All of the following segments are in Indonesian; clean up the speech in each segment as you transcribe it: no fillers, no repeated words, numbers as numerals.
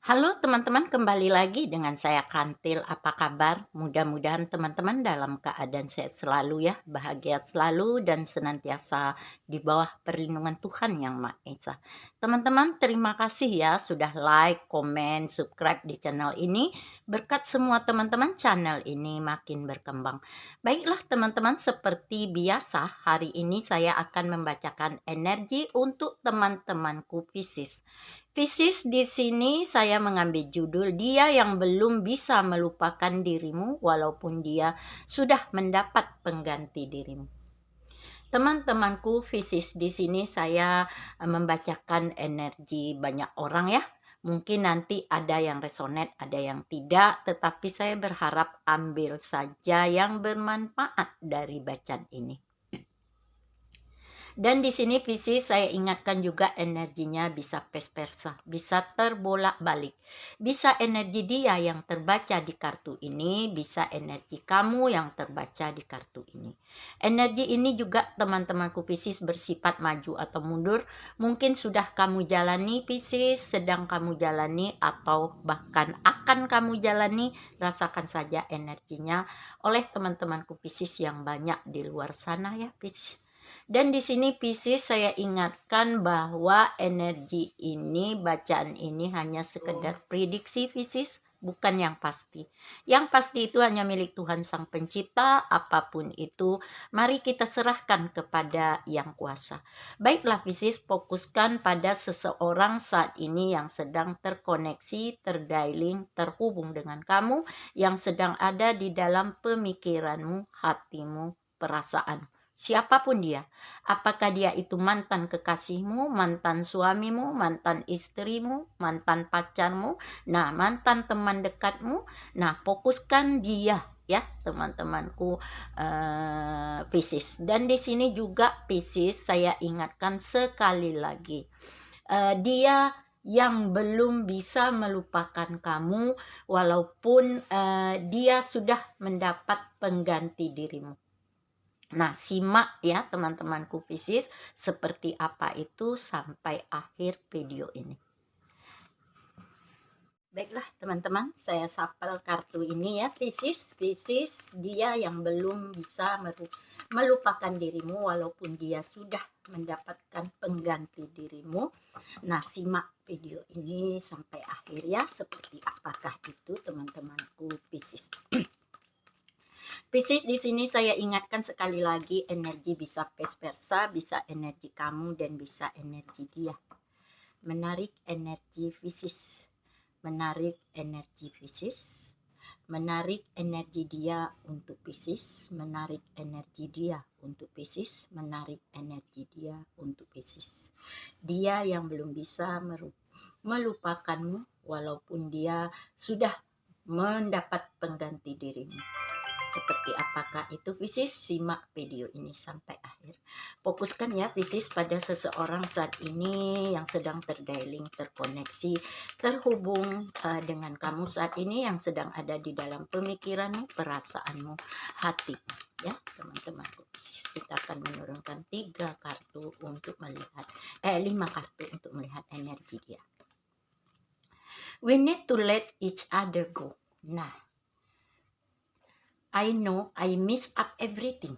Halo teman-teman, kembali lagi dengan saya Kantil. Apa kabar? Mudah-mudahan teman-teman dalam keadaan sehat selalu ya, bahagia selalu dan senantiasa di bawah perlindungan Tuhan Yang Maha Esa. Teman-teman, terima kasih ya sudah like, komen, subscribe di channel ini. Berkat semua teman-teman, channel ini makin berkembang. Baiklah teman-teman, seperti biasa hari ini saya akan membacakan energi untuk teman-temanku Pisces. Pisces, di sini saya mengambil judul dia yang belum bisa melupakan dirimu walaupun dia sudah mendapat pengganti dirimu. Teman-temanku Pisces, di sini saya membacakan energi banyak orang ya. Mungkin nanti ada yang resonate, ada yang tidak, tetapi saya berharap ambil saja yang bermanfaat dari bacaan ini. Dan di sini Pisces saya ingatkan juga energinya bisa vice bisa terbolak-balik. Bisa energi dia yang terbaca di kartu ini, bisa energi kamu yang terbaca di kartu ini. Energi ini juga teman-temanku Pisces bersifat maju atau mundur. Mungkin sudah kamu jalani Pisces, sedang kamu jalani atau bahkan akan kamu jalani, rasakan saja energinya oleh teman-temanku Pisces yang banyak di luar sana ya Pisces. Dan di sini Pisces saya ingatkan bahwa energi ini, bacaan ini hanya sekedar prediksi Pisces, bukan yang pasti. Yang pasti itu hanya milik Tuhan Sang Pencipta, apapun itu, mari kita serahkan kepada Yang Kuasa. Baiklah Pisces, fokuskan pada seseorang saat ini yang sedang terkoneksi, terdialing, terhubung dengan kamu, yang sedang ada di dalam pemikiranmu, hatimu, perasaan. Siapapun dia, apakah dia itu mantan kekasihmu, mantan suamimu, mantan istrimu, mantan pacarmu, nah mantan teman dekatmu, nah fokuskan dia ya teman-temanku Pisces. Dan di sini juga Pisces saya ingatkan sekali lagi, dia yang belum bisa melupakan kamu walaupun dia sudah mendapat pengganti dirimu. Nah, simak ya teman-temanku Pisces seperti apa itu sampai akhir video ini. Baiklah teman-teman, saya sapel kartu ini ya Pisces. Pisces, dia yang belum bisa melupakan dirimu walaupun dia sudah mendapatkan pengganti dirimu. Nah, simak video ini sampai akhir ya, seperti apakah itu teman-temanku Pisces. Pisces, di sini saya ingatkan sekali lagi, energi bisa vice versa, bisa energi kamu dan bisa energi dia. Menarik energi Pisces, menarik energi Pisces, menarik energi dia untuk Pisces, menarik energi dia untuk Pisces, menarik energi dia untuk Pisces. Dia yang belum bisa melupakanmu walaupun dia sudah mendapat pengganti dirimu. Seperti apakah itu Pisces? Simak video ini sampai akhir. Fokuskan ya Pisces pada seseorang saat ini yang sedang terdialing, terkoneksi, terhubung dengan kamu saat ini, yang sedang ada di dalam pemikiranmu, perasaanmu, hatimu. Ya teman-temanku Pisces, kita akan menurunkan 3 kartu untuk melihat 5 kartu untuk melihat energi dia. We need to let each other go. Nah, I know I mess up everything.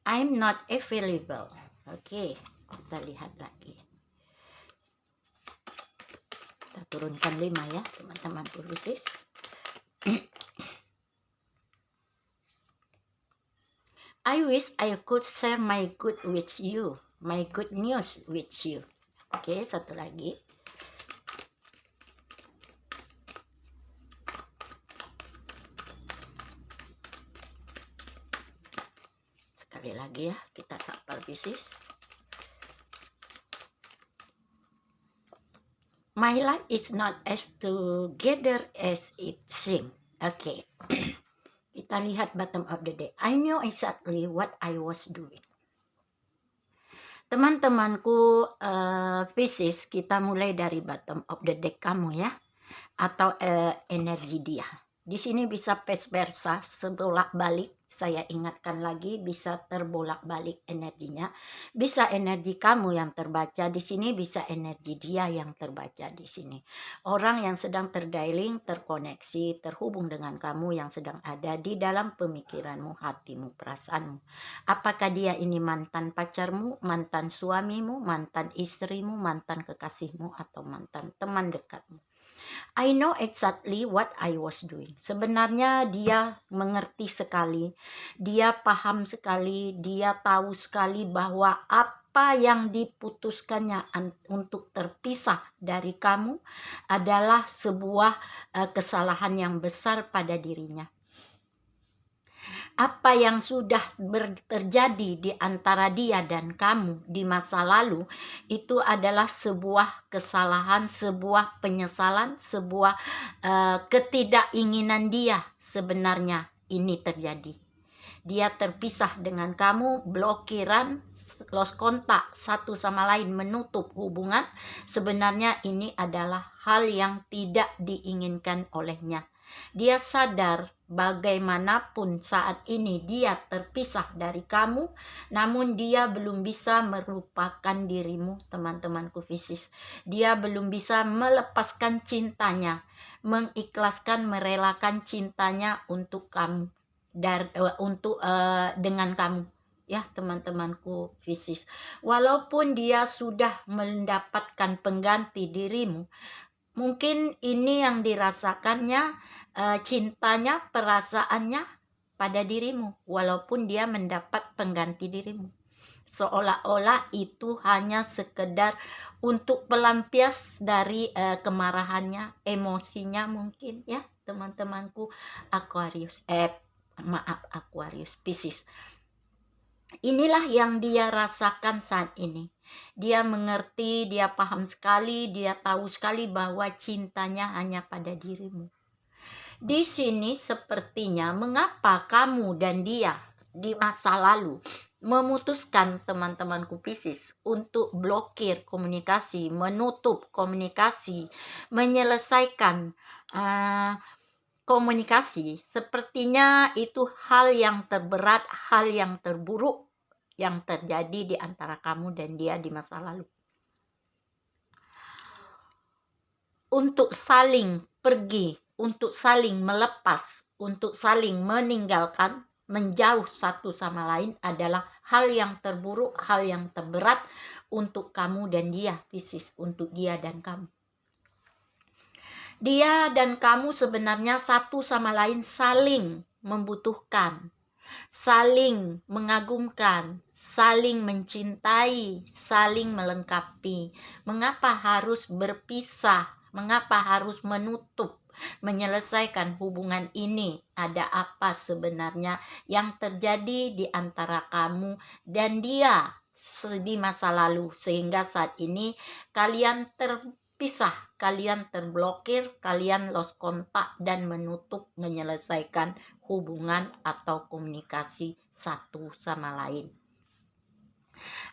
I'm not available. Oke, kita lihat lagi. Kita turunkan 5 ya, teman-teman Pisces. I wish I could share my good with you, my good news with you. Oke, satu lagi. Sekali lagi ya, kita sapal Pisces. My life is not as together as it seems. Oke. Kita lihat bottom of the deck. I knew exactly what I was doing. Teman-temanku Pisces, kita mulai dari bottom of the deck kamu ya, atau energi dia. Di sini bisa vice versa, sebolak balik. Saya ingatkan lagi, bisa terbolak-balik energinya. Bisa energi kamu yang terbaca di sini, bisa energi dia yang terbaca di sini. Orang yang sedang terdialing, terkoneksi, terhubung dengan kamu yang sedang ada di dalam pemikiranmu, hatimu, perasaanmu. Apakah dia ini mantan pacarmu, mantan suamimu, mantan istrimu, mantan kekasihmu, atau mantan teman dekatmu? I know exactly what I was doing. Sebenarnya dia mengerti sekali, dia paham sekali, dia tahu sekali bahwa apa yang diputuskannya untuk terpisah dari kamu adalah sebuah kesalahan yang besar pada dirinya. Apa yang sudah terjadi di antara dia dan kamu di masa lalu itu adalah sebuah kesalahan, sebuah penyesalan, sebuah ketidakinginan dia sebenarnya ini terjadi. Dia terpisah dengan kamu, blokiran, lost kontak satu sama lain, menutup hubungan. Sebenarnya ini adalah hal yang tidak diinginkan olehnya. Dia sadar bagaimanapun saat ini dia terpisah dari kamu, namun dia belum bisa melupakan dirimu, teman-temanku Piscis. Dia belum bisa melepaskan cintanya, mengikhlaskan, merelakan cintanya untuk kamu, dengan kamu. Ya, teman-temanku Piscis. Walaupun dia sudah mendapatkan pengganti dirimu, mungkin ini yang dirasakannya, cintanya, perasaannya pada dirimu, walaupun dia mendapat pengganti dirimu. Seolah-olah itu hanya sekedar untuk pelampias dari kemarahannya, emosinya mungkin, ya teman-temanku Aquarius. Aquarius, Piscis. Inilah yang dia rasakan saat ini. Dia mengerti, dia paham sekali, dia tahu sekali bahwa cintanya hanya pada dirimu. Di sini sepertinya mengapa kamu dan dia di masa lalu memutuskan, teman-temanku Piscis, untuk blokir komunikasi, menutup komunikasi, menyelesaikan komunikasi. Sepertinya itu hal yang terberat, hal yang terburuk yang terjadi di antara kamu dan dia di masa lalu. Untuk saling pergi, untuk saling melepas, untuk saling meninggalkan, menjauh satu sama lain adalah hal yang terburuk, hal yang terberat untuk kamu dan dia, Piscis, untuk dia dan kamu. Dia dan kamu sebenarnya satu sama lain saling membutuhkan, saling mengagumkan, saling mencintai, saling melengkapi. Mengapa harus berpisah? Mengapa harus menutup, menyelesaikan hubungan ini? Ada apa sebenarnya yang terjadi di antara kamu dan dia di masa lalu, sehingga saat ini kalian terpisah, kalian terblokir, kalian lost kontak dan menutup, menyelesaikan hubungan atau komunikasi satu sama lain.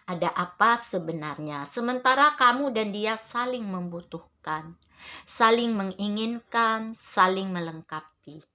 Ada apa sebenarnya? Sementara kamu dan dia saling membutuhkan, saling menginginkan, saling melengkapi.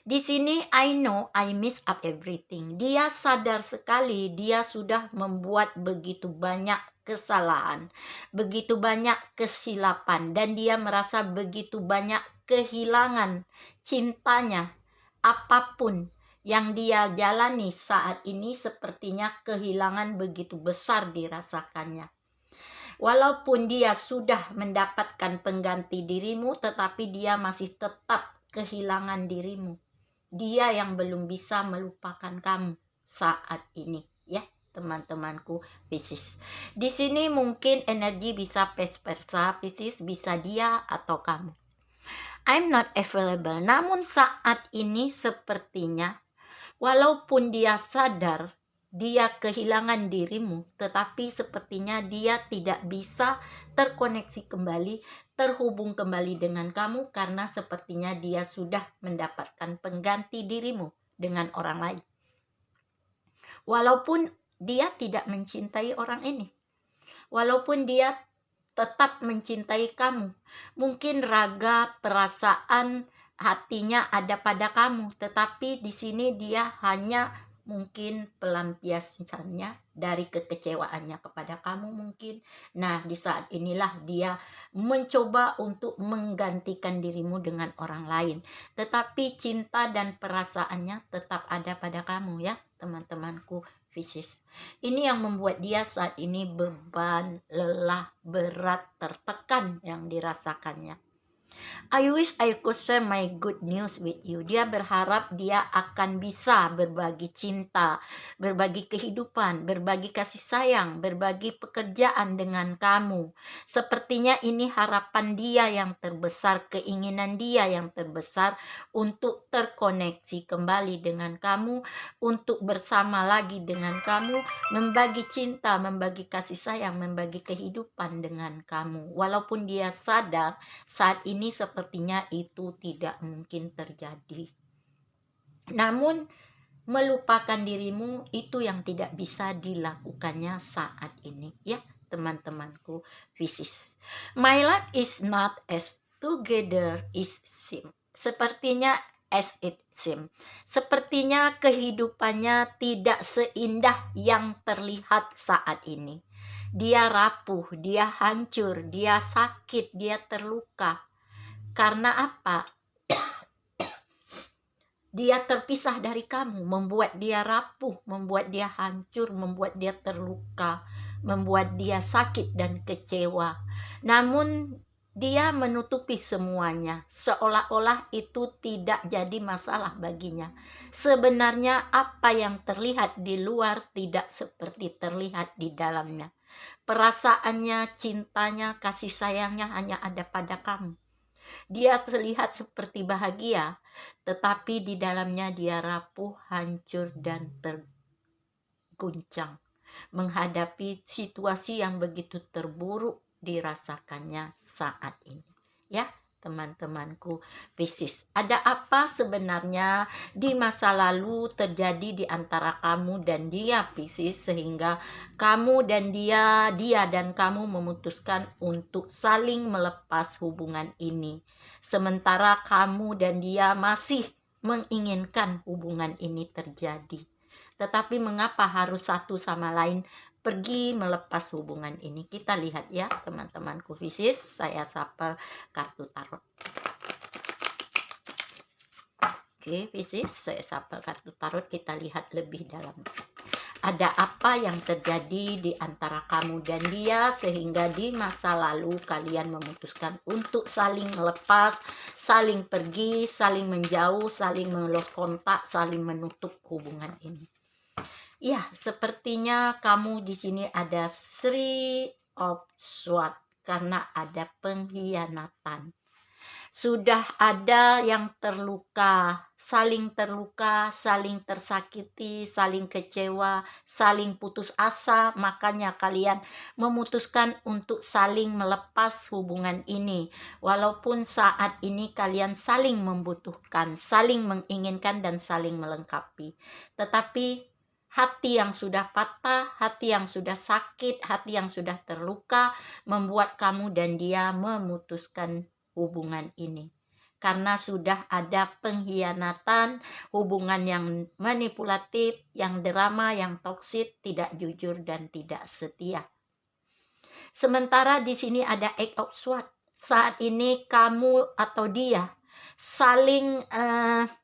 Di sini I know I miss up everything. Dia sadar sekali dia sudah membuat begitu banyak kesalahan, begitu banyak kesilapan, dan dia merasa begitu banyak kehilangan cintanya. Apapun yang dia jalani saat ini sepertinya kehilangan begitu besar dirasakannya. Walaupun dia sudah mendapatkan pengganti dirimu, tetapi dia masih tetap kehilangan dirimu. Dia yang belum bisa melupakan kamu saat ini, ya teman-temanku Piscis. Di sini mungkin energi bisa vice versa, Piscis, bisa dia atau kamu. I'm not available. Namun saat ini sepertinya walaupun dia sadar dia kehilangan dirimu, tetapi sepertinya dia tidak bisa terkoneksi kembali, terhubung kembali dengan kamu, karena sepertinya dia sudah mendapatkan pengganti dirimu dengan orang lain. Walaupun dia tidak mencintai orang ini, walaupun dia tetap mencintai kamu, mungkin raga, perasaan, hatinya ada pada kamu, tetapi di sini dia hanya mungkin pelampiasannya dari kekecewaannya kepada kamu mungkin. Nah, di saat inilah dia mencoba untuk menggantikan dirimu dengan orang lain. Tetapi cinta dan perasaannya tetap ada pada kamu ya, teman-temanku Pisces. Ini yang membuat dia saat ini beban, lelah, berat, tertekan yang dirasakannya. I wish I could share my good news with you. Dia berharap dia akan bisa berbagi cinta, berbagi kehidupan, berbagi kasih sayang, berbagi pekerjaan dengan kamu. Sepertinya ini harapan dia yang terbesar, keinginan dia yang terbesar untuk terkoneksi kembali dengan kamu, untuk bersama lagi dengan kamu, membagi cinta, membagi kasih sayang, membagi kehidupan dengan kamu. Walaupun dia sadar saat ini sepertinya itu tidak mungkin terjadi. Namun, melupakan dirimu itu yang tidak bisa dilakukannya saat ini, ya teman-temanku Pisces. My life is not as together is seem. Sepertinya as it seem. Sepertinya kehidupannya tidak seindah yang terlihat saat ini. Dia rapuh, dia hancur, dia sakit, dia terluka. Karena apa? Dia terpisah dari kamu, membuat dia rapuh, membuat dia hancur, membuat dia terluka, membuat dia sakit dan kecewa. Namun dia menutupi semuanya, seolah-olah itu tidak jadi masalah baginya. Sebenarnya apa yang terlihat di luar tidak seperti terlihat di dalamnya. Perasaannya, cintanya, kasih sayangnya hanya ada pada kamu. Dia terlihat seperti bahagia, tetapi di dalamnya dia rapuh, hancur, dan terguncang menghadapi situasi yang begitu terburuk dirasakannya saat ini. Ya, teman-temanku Pisces, ada apa sebenarnya di masa lalu terjadi di antara kamu dan dia Pisces, sehingga kamu dan dia dan kamu memutuskan untuk saling melepas hubungan ini, sementara kamu dan dia masih menginginkan hubungan ini terjadi. Tetapi mengapa harus satu sama lain pergi melepas hubungan ini? Kita lihat ya teman-temanku Pisces, saya sapa kartu tarot. Oke Pisces, saya sapa kartu tarot, kita lihat lebih dalam. Ada apa yang terjadi di antara kamu dan dia sehingga di masa lalu kalian memutuskan untuk saling melepas, saling pergi, saling menjauh, saling melos kontak, saling menutup hubungan ini. Ya, sepertinya kamu di sini ada Three of Swords karena ada pengkhianatan. Sudah ada yang terluka, saling tersakiti, saling kecewa, saling putus asa, makanya kalian memutuskan untuk saling melepas hubungan ini. Walaupun saat ini kalian saling membutuhkan, saling menginginkan dan saling melengkapi. Tetapi hati yang sudah patah, hati yang sudah sakit, hati yang sudah terluka membuat kamu dan dia memutuskan hubungan ini. Karena sudah ada pengkhianatan, hubungan yang manipulatif, yang drama, yang toksik, tidak jujur dan tidak setia. Sementara di sini ada Eight of Swords. Saat ini kamu atau dia saling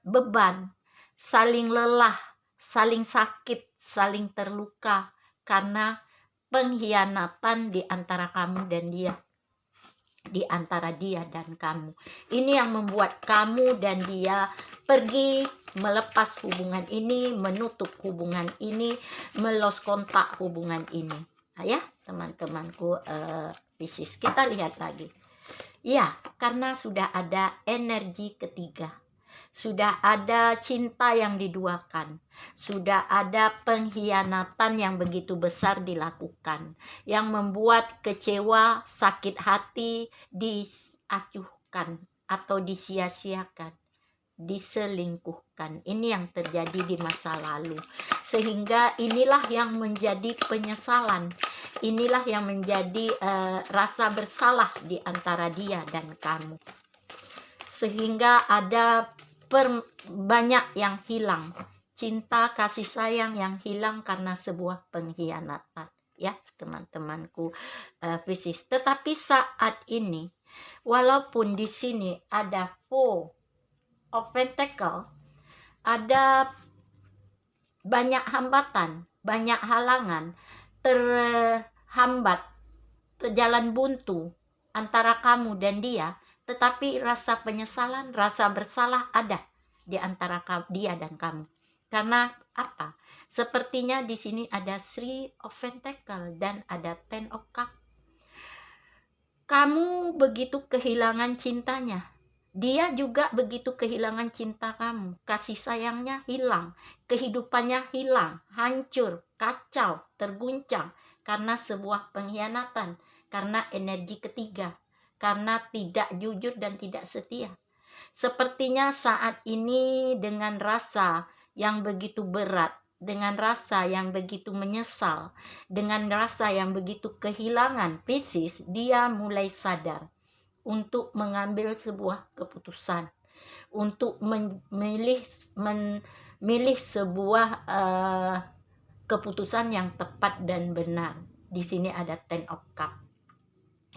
beban, saling lelah, saling sakit, saling terluka karena pengkhianatan di antara kamu dan dia, di antara dia dan kamu. Ini yang membuat kamu dan dia pergi melepas hubungan ini, menutup hubungan ini, melos kontak hubungan ini. Nah, ya teman-temanku Pisces, kita lihat lagi. Ya, karena sudah ada energi ketiga. Sudah ada cinta yang diduakan, sudah ada pengkhianatan yang begitu besar dilakukan, yang membuat kecewa, sakit hati, diacuhkan atau disia-siakan, diselingkuhkan. Ini yang terjadi di masa lalu, sehingga inilah yang menjadi penyesalan, inilah yang menjadi rasa bersalah di antara dia dan kamu. sehingga ada banyak yang hilang. Cinta kasih sayang yang hilang karena sebuah pengkhianatan, ya teman-temanku Pisces. Tetapi saat ini, walaupun di sini ada Four of Pentacle, ada banyak hambatan, banyak halangan, terhambat, jalan buntu antara kamu dan dia, tetapi rasa penyesalan, rasa bersalah ada di antara dia dan kamu. Karena apa? Sepertinya di sini ada Three of Pentacle dan ada Ten of Cup. Kamu begitu kehilangan cintanya. Dia juga begitu kehilangan cinta kamu. Kasih sayangnya hilang. Kehidupannya hilang. Hancur, kacau, terguncang. Karena sebuah pengkhianatan. Karena energi ketiga. Karena tidak jujur dan tidak setia. Sepertinya saat ini dengan rasa yang begitu berat, dengan rasa yang begitu menyesal, dengan rasa yang begitu kehilangan Pisces, dia mulai sadar untuk mengambil sebuah keputusan, untuk memilih sebuah keputusan yang tepat dan benar. Di sini ada Ten of Cup,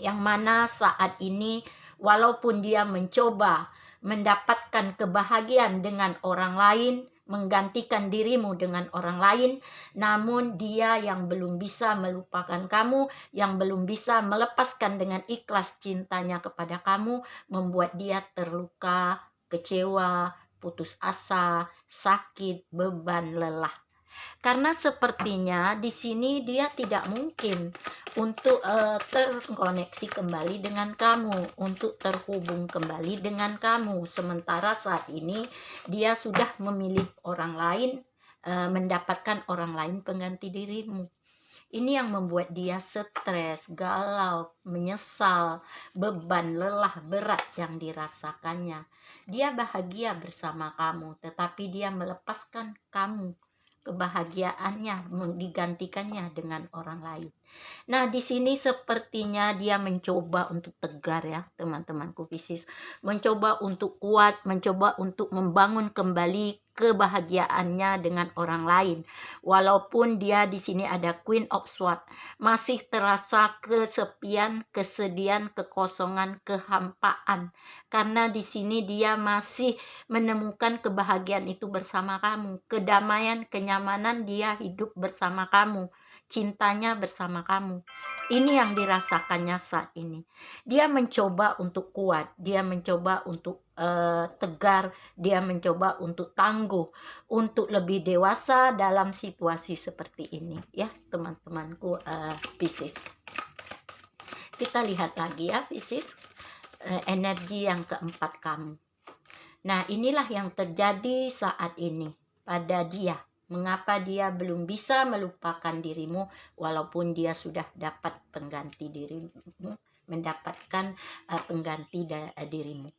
yang mana saat ini walaupun dia mencoba mendapatkan kebahagiaan dengan orang lain, menggantikan dirimu dengan orang lain, namun dia yang belum bisa melupakan kamu, yang belum bisa melepaskan dengan ikhlas cintanya kepada kamu, membuat dia terluka, kecewa, putus asa, sakit, beban, lelah. Karena sepertinya di sini dia tidak mungkin untuk terkoneksi kembali dengan kamu, untuk terhubung kembali dengan kamu. Sementara saat ini dia sudah memilih orang lain, mendapatkan orang lain pengganti dirimu. Ini yang membuat dia stres, galau, menyesal, beban, lelah, berat yang dirasakannya. Dia bahagia bersama kamu, tetapi dia melepaskan kamu, kebahagiaannya digantikannya dengan orang lain. Nah, di sini sepertinya dia mencoba untuk tegar, ya teman-temanku Pisces, mencoba untuk kuat, mencoba untuk membangun kembali kebahagiaannya dengan orang lain. Walaupun dia di sini ada Queen of Swords, masih terasa kesepian, kesedihan, kekosongan, kehampaan. Karena di sini dia masih menemukan kebahagiaan itu bersama kamu, kedamaian, kenyamanan, dia hidup bersama kamu, cintanya bersama kamu. Ini yang dirasakannya saat ini. Dia mencoba untuk kuat, dia mencoba untuk tegar, dia mencoba untuk tangguh, untuk lebih dewasa dalam situasi seperti ini, ya teman-temanku Pisces. Kita lihat lagi ya Pisces, energi yang keempat kamu. Nah, inilah yang terjadi saat ini pada dia. Mengapa dia belum bisa melupakan dirimu walaupun dia sudah dapat pengganti dirimu, mendapatkan pengganti dirimu.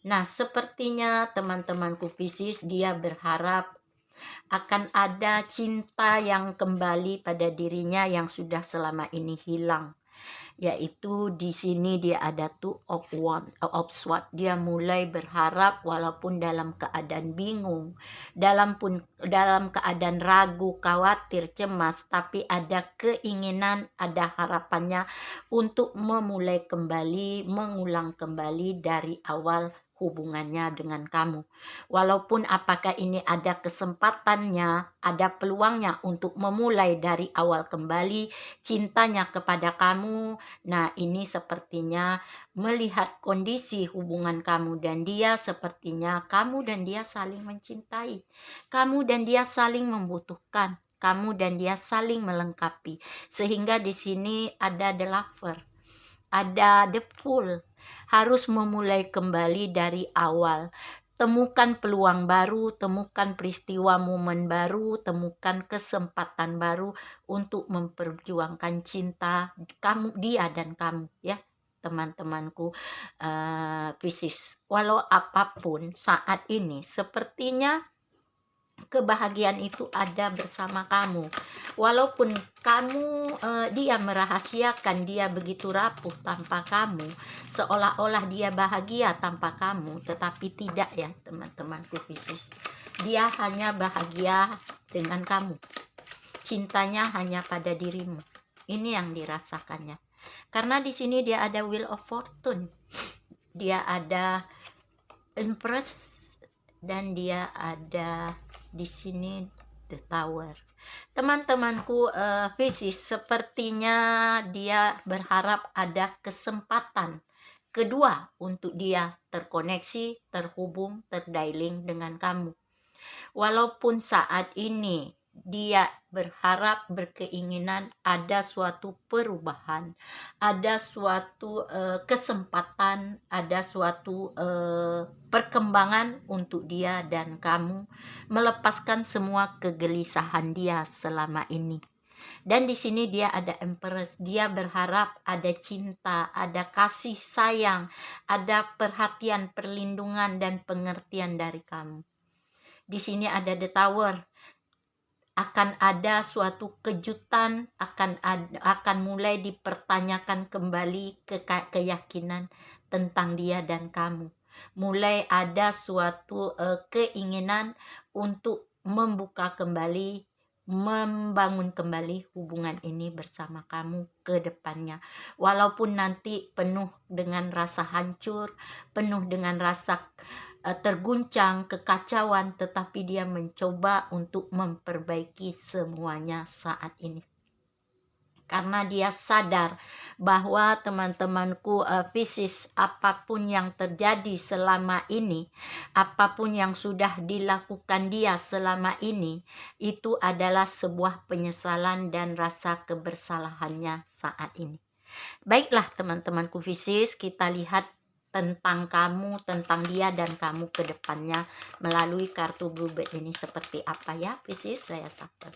Nah, sepertinya teman-temanku Pisces, dia berharap akan ada cinta yang kembali pada dirinya yang sudah selama ini hilang. Yaitu di sini dia ada Two of Swords. Dia mulai berharap walaupun dalam keadaan bingung, dalam keadaan ragu, khawatir, cemas, tapi ada keinginan, ada harapannya untuk memulai kembali, mengulang kembali dari awal hubungannya dengan kamu. Walaupun apakah ini ada kesempatannya, ada peluangnya untuk memulai dari awal kembali cintanya kepada kamu. Nah, ini sepertinya melihat kondisi hubungan kamu dan dia, sepertinya kamu dan dia saling mencintai. Kamu dan dia saling membutuhkan. Kamu dan dia saling melengkapi. Sehingga di sini ada the lover, ada the fool. Harus memulai kembali dari awal. Temukan peluang baru, temukan peristiwa momen baru, temukan kesempatan baru untuk memperjuangkan cinta kamu, dia dan kamu, ya teman-temanku Pisces. Walau apapun saat ini sepertinya kebahagiaan itu ada bersama kamu. Walaupun dia merahasiakan dia begitu rapuh tanpa kamu, seolah-olah dia bahagia tanpa kamu, tetapi tidak ya teman-temanku khusus. Dia hanya bahagia dengan kamu. Cintanya hanya pada dirimu. Ini yang dirasakannya. Karena di sini dia ada Wheel of Fortune. Dia ada Empress dan dia ada di sini The Tower. Teman-temanku Pisces, sepertinya dia berharap ada kesempatan kedua untuk dia terkoneksi, terhubung, terdialing dengan kamu. Walaupun saat ini dia berharap, berkeinginan ada suatu perubahan, ada suatu kesempatan, ada suatu perkembangan untuk dia dan kamu melepaskan semua kegelisahan dia selama ini. Dan di sini dia ada Empress, dia berharap ada cinta, ada kasih sayang, ada perhatian, perlindungan dan pengertian dari kamu. Di sini ada The Tower. Akan ada suatu kejutan, akan mulai dipertanyakan kembali keyakinan tentang dia dan kamu. Mulai ada suatu keinginan untuk membuka kembali, membangun kembali hubungan ini bersama kamu ke depannya. Walaupun nanti penuh dengan rasa hancur, penuh dengan rasa terguncang, kekacauan, tetapi dia mencoba untuk memperbaiki semuanya saat ini. Karena dia sadar bahwa teman-temanku Pisces, apapun yang terjadi selama ini, apapun yang sudah dilakukan dia selama ini, itu adalah sebuah penyesalan dan rasa kebersalahannya saat ini. Baiklah teman-temanku Pisces, kita lihat tentang kamu, tentang dia dan kamu ke depannya melalui kartu bluebird ini seperti apa ya Pisces. Saya shuffle.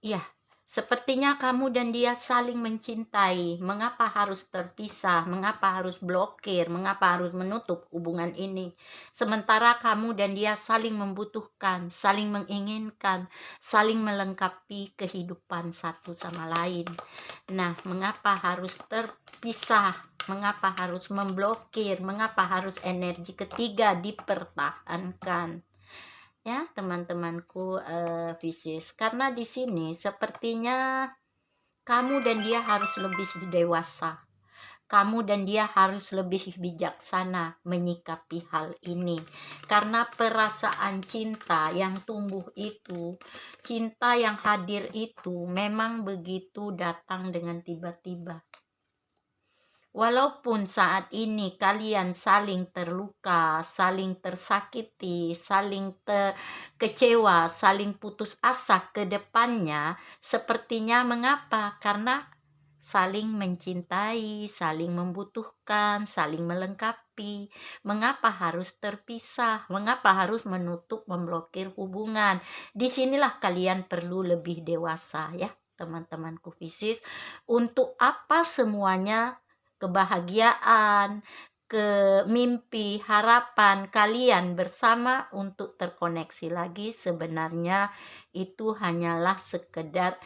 Iya, sepertinya kamu dan dia saling mencintai. Mengapa harus terpisah? Mengapa harus blokir? Mengapa harus menutup hubungan ini? Sementara kamu dan dia saling membutuhkan, saling menginginkan, saling melengkapi kehidupan satu sama lain. Nah, mengapa harus terpisah? Mengapa harus memblokir? Mengapa harus energi ketiga dipertahankan? Ya teman-temanku Pisces, karena di sini sepertinya kamu dan dia harus lebih dewasa, kamu dan dia harus lebih bijaksana menyikapi hal ini, karena perasaan cinta yang tumbuh itu, cinta yang hadir itu memang begitu datang dengan tiba-tiba. Walaupun saat ini kalian saling terluka, saling tersakiti, saling kecewa, saling putus asa ke depannya, sepertinya mengapa? Karena saling mencintai, saling membutuhkan, saling melengkapi. Mengapa harus terpisah? Mengapa harus menutup, memblokir hubungan? Disinilah kalian perlu lebih dewasa ya, teman-temanku Pisces. Untuk apa semuanya kebahagiaan, mimpi, harapan kalian bersama untuk terkoneksi lagi sebenarnya itu hanyalah sekedar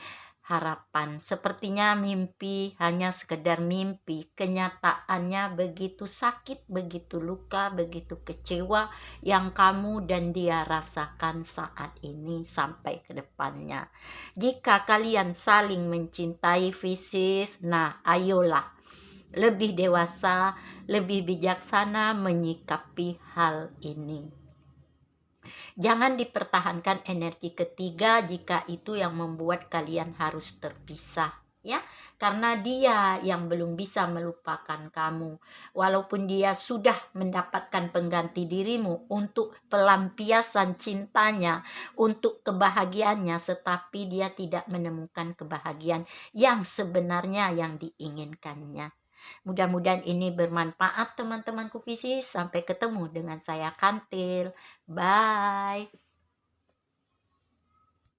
harapan. Sepertinya mimpi hanya sekedar mimpi. Kenyataannya begitu sakit, begitu luka, begitu kecewa yang kamu dan dia rasakan saat ini sampai ke depannya. Jika kalian saling mencintai Pisces, nah ayolah lebih dewasa, lebih bijaksana menyikapi hal ini. Jangan dipertahankan energi ketiga jika itu yang membuat kalian harus terpisah, ya. Karena dia yang belum bisa melupakan kamu. Walaupun dia sudah mendapatkan pengganti dirimu untuk pelampiasan cintanya, untuk kebahagiaannya, tetapi dia tidak menemukan kebahagiaan yang sebenarnya yang diinginkannya. Mudah-mudahan ini bermanfaat teman-temanku Pisces. Sampai ketemu dengan saya Kantil. Bye.